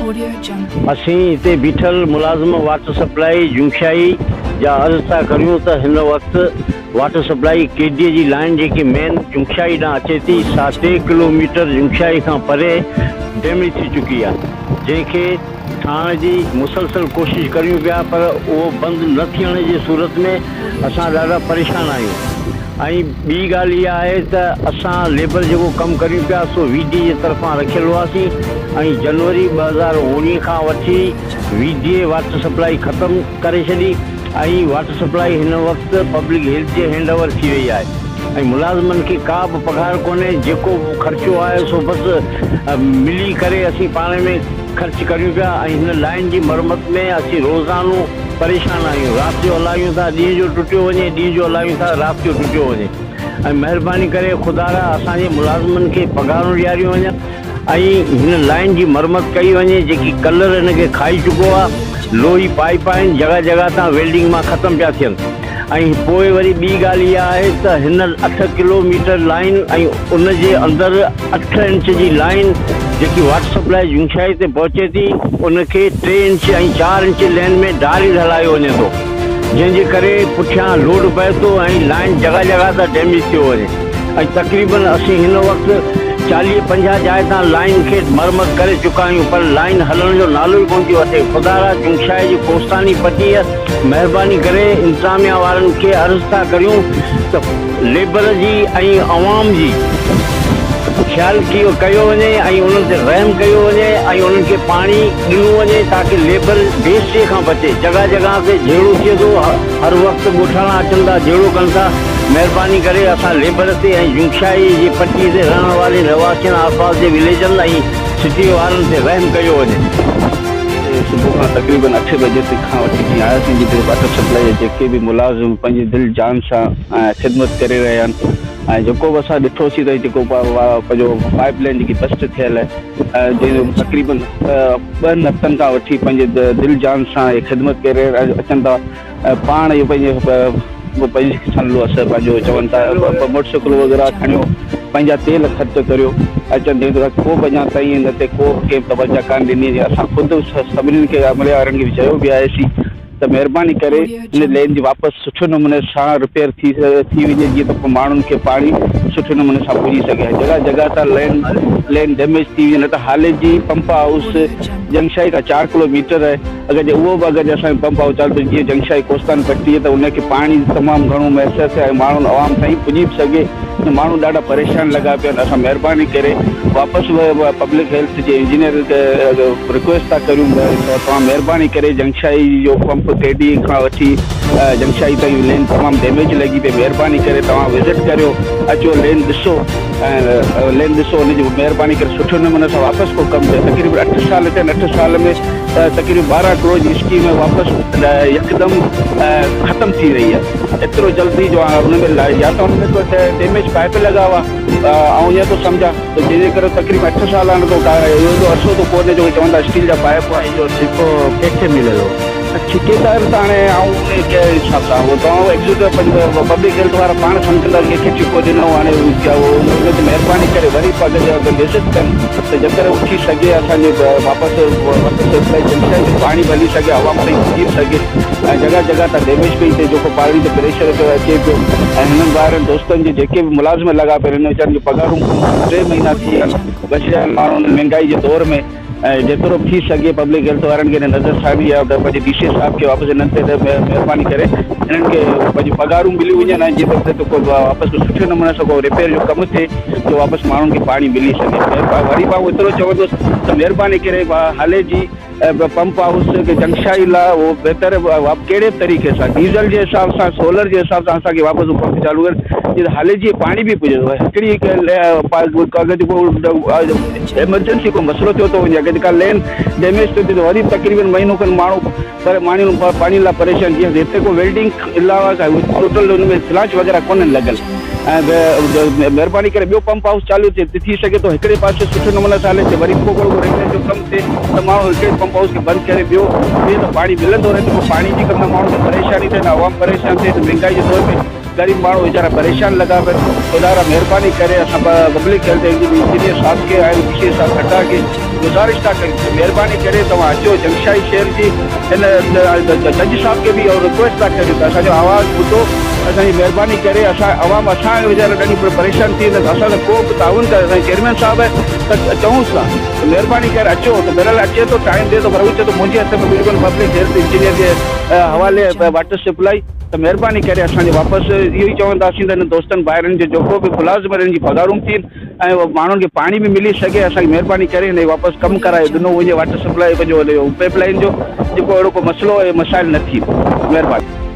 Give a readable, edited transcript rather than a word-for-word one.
असीं हिते बीठल मुलाज़िम वाटर सप्लाई जुंशाई जा अर्ज़ था करियूं त हिन वक़्तु वाटर सप्लाई केडीअ जी लाइन जेकी मेन जुंशाई ॾांहुं अचे थी सा 3 किलोमीटर जुंशाई खां परे डैमेज थी चुकी आहे, जंहिंखे ठाहिण जी मुसलसल कोशिशि करियूं पिया, पर उहो बंदि न थियण जी सूरत में असां ॾाढा परेशान आहियूं। ऐं ॿी ॻाल्हि इहा आहे त असां लेबर जेको कमु करियूं पिया सो VDA जे तरफ़ां रखियलु हुआसीं ऐं जनवरी 2019 खां वठी VDA वाटर सप्लाई ख़तमु करे छॾी ऐं वाटर सप्लाई हिन वक़्तु पब्लिक हेल्थ जे हैंडओवर थी वई आहे ऐं मुलाज़िमनि खे का बि पघार कोन्हे। जेको ख़र्चो आहे सो बसि मिली करे असीं पाण में ख़र्च करियूं पिया ऐं हिन लाइन जी मरम्मत में असीं रोज़ानो परेशान आहियूं। राति जो हलायूं था, ॾींहं जो टुटियो वञे, ॾींहं जो हलायूं था, राति जो टुटियो वञे। ऐं महिरबानी करे ख़ुदा रा असांजे मुलाज़िमनि खे पघारूं ॾियारियूं वञनि ऐं हिन लाइन जी मरम्मत कई वञे जेकी कलर हिन खे खाई चुको आहे। लोही पाइप आहिनि, जॻह जॻह तां वेल्डिंग मां ख़तमु पिया थियनि। ऐं पोइ वरी ॿी ॻाल्हि इहा आहे त हिन 8 किलोमीटर लाइन ऐं उन जे अंदरि 8 इंच जी लाइन जेकी वाटर सप्लाई जुंशाई ते पहुचे थी उनखे 3 इंच ऐं 4 इंच लेन में डारी हलायो वञे थो, जंहिंजे करे पुठियां लोड पए थो ऐं लाइन जॻह जॻह तां डैमेज थियो वञे। ऐं तक़रीबन असीं हिन वक़्तु 40-50 जाइ तां लाइन खे मरम्मत करे चुका आहियूं, पर लाइन हलण जो नालो ई कोन थी वठे। ख़ुदा रा जुंशाई जी कोस्तानी पटीअ महिरबानी करे इंतज़ामिया वारनि खे अर्ज़ था करियूं त लेबर जी ऐं अवाम जी ख़्यालु कयो वञे ऐं उन्हनि ते रहम कयो वञे ऐं उन्हनि खे पाणी ॾिनो वञे ताकी लेबर बेस्टे खां बचे। जॻह जॻह ते जहिड़ो थिए थो, हर वक़्तु ॻोठाणा अचनि था, जहिड़ो कनि था। महिरबानी करे असां लेबर ते ऐं जुंशाई जी पट्टीअ ते रहण वारे रहवासियुनि आसपास जे विलेजनि ऐं सिटी वारनि ते रहम कयो वञे। सुबुह खां तक़रीबन 8 बजे खां वठी जीअं आयासीं, जिते वाटर सप्लाई जेके बि मुलाज़िम पंहिंजी दिलि जान सां ख़िदमत करे रहिया आहिनि ऐं जेको बि असां ॾिठोसीं त जेको पंहिंजो पाइप लाइन जेकी बस्ट थियल आहे जंहिं तक़रीबन 2 हफ़्तनि खां वठी पंहिंजे दिलि जान सां इहे ख़िदमत करे अचनि था। पाण इहो पंहिंजे सलो असरु पंहिंजो चवनि था मोटरसाइकिल वग़ैरह खणियो, पंहिंजा तेल ख़र्च करियो अचनि थियूं, को बि अञा ताईं हिन ते को कंहिं तवजा कान ॾिनी। असां ख़ुदि सभिनीनि खे अमले वारनि खे बि चयो बि आहेसीं त महिरबानी करे हिन लेन जी वापसि सुठे नमूने सां रिपेयर थी वञे, जीअं त पोइ माण्हुनि खे पाणी सुठे नमूने सां पुॼी सघे। जॻह जॻह तां लेन डैमेज थी वञे, न त हाले जी पंप हाउस जंगशाई खां 4 किलोमीटर आहे। अगरि उहो बि अगरि असांजो पंप हाउस चालू जीअं जंगशाई कोस्तान पट्टी त उनखे पाणी तमामु घणो मैसर थिए ऐं माण्हुनि आवाम ताईं पुॼी बि सघे। माण्हू ॾाढा परेशान लॻा पिया आहिनि। असां महिरबानी करे वापसि पब्लिक हेल्थ जे इंजीनियर खे रिक्वेस्ट था करियूं तव्हां महिरबानी करे जंगशाई जो पंप केडी खां वठी जंगशाई ताईं लेन तमामु डैमेज लॻी पई। महिरबानी करे तव्हां विज़िट करियो, अचो लेन ॾिसो ऐं लेन ॾिसो, हुनजी महिरबानी करे सुठे नमूने सां वापसि को कमु थिए। तक़रीबन 8 साल थियनि, 8 साल में तक़रीबन 12 करोड़ जी स्कीम वापसि यकदमि ख़तमु थी रही आहे। एतिरो जल्दी जो हुन में या त हुन में को डैमेज पाइप लॻा हुआ ऐं ईअं थो सम्झा त जंहिंजे करे तक़रीबन 8 साल इहो अर्सो थो कोन्हे जो चवंदा स्टील जा पाइप जो जेको कंहिंखे मिलियो ठेकेदार त हाणे ऐं कहिड़े हिसाब सां उहो तव्हां एग्ज़ीक्यूटिव पब्लिक हेल्थ वारा पाण सम्झंदा कंहिंखे ठेको ॾिनो। हाणे हुनखे महिरबानी करे वरी अगरि विज़िट कनि त जेकर उथी सघे असांजे वापसि पाणी भली सघे, हवा ताईं पुॼी सघे ऐं जॻह जॻह तां डैमेज पई थिए, जेको पाणी जो प्रेशर पियो अचे पियो। ऐं हिननि ॿारनि दोस्तनि जे जेके बि मुलाज़िम लॻा पिया हिन वीचारनि जूं पघारूं 3 महीना थी विया बचिया माण्हुनि महांगाई जे दौर में। ऐं जेतिरो बि थी सघे पब्लिक हेल्थ वारनि खे नज़रसानी आहे त पंहिंजे DC साहिब खे वापसि हिननि ते महिरबानी करे हिननि खे पंहिंजी पघारूं मिली वञनि ऐं जीअं त को वापसि सुठे नमूने सां को रिपेयर जो कमु थिए जो वापसि माण्हुनि खे पाणी मिली सघे। वरी मां एतिरो चवंदुसि त महिरबानी करे हाले जी पंप हाउस खे जंगशाई लाइ उहो बहितर कहिड़े तरीक़े सां डीज़ल जे हिसाब सां, सोलर जे हिसाब सां असांखे वापसि पंप चालू कनि जीअं हाले जीअं पाणी बि पुॼे थो। हिकिड़ी अगरि एमरजेंसी को मसइलो थियो थो वञे, अगरि जेका लेन डैमेज थियो त वरी तक़रीबन महीनो खनि माण्हू पर माण्हू पाणी लाइ परेशान। जीअं हिते को वेल्डिंग अलावा टोटल हुन में फ्लांच वग़ैरह कोन्हनि लॻल ऐं महिरबानी करे ॿियो पंप हाउस चालू थिए थी सघे थो हिकिड़े पासे सुठे नमूने सां हले वरी को रिपेयर जो कमु थिए त माण्हू हिकिड़े पंप हाउस खे बंदि करे ॿियो त पाणी मिलंदो रहे। पोइ पाणी जी कम माण्हू खे परेशानी थिए, न आवाम परेशान थिए, त महांगाई जे दौर में गरीब माण्हू वीचारा परेशान लॻा पिया। ख़ुदा महिरबानी करे असां पब्लिक हेल्थ इंजीनियर साहब खे ऐं DC साहब खटा खे गुज़ारिश था कयूं महिरबानी करे तव्हां अचो जंगशाई शहर जी हिन जज साहब खे बि रिक्वेस्ट था करियूं त असांजो आवाज़ ॿुधो असांजी महिरबानी करे असां अवाम असां वीचारा ॾाढी परेशान थी वेंदा असां सां को बि ताउन करे असांजे चेयरमैन साहब त चऊंसि था त महिरबानी करे अचो त बहरहाल अचे थो टाइम ॾिए थो पर हू चए थो मुंहिंजे हथ में बिल्कुलु पब्लिक हेल्थ इंजीनियर जे हवाले वाटर सप्लाई त महिरबानी करे असांजे वापसि इहो ई चवंदासीं त हिन दोस्तनि ॿाहिरनि जो जेको बि मुलाज़िम आहिनि जी पघारूं थियनि ऐं माण्हुनि खे पाणी बि मिली सघे असांजी महिरबानी करे हिन वापसि कमु कराए ॾिनो वञे वाटर सप्लाई पंहिंजो पाइप लाइन जो जेको अहिड़ो को मसइलो ऐं मसाइल न थी महिरबानी।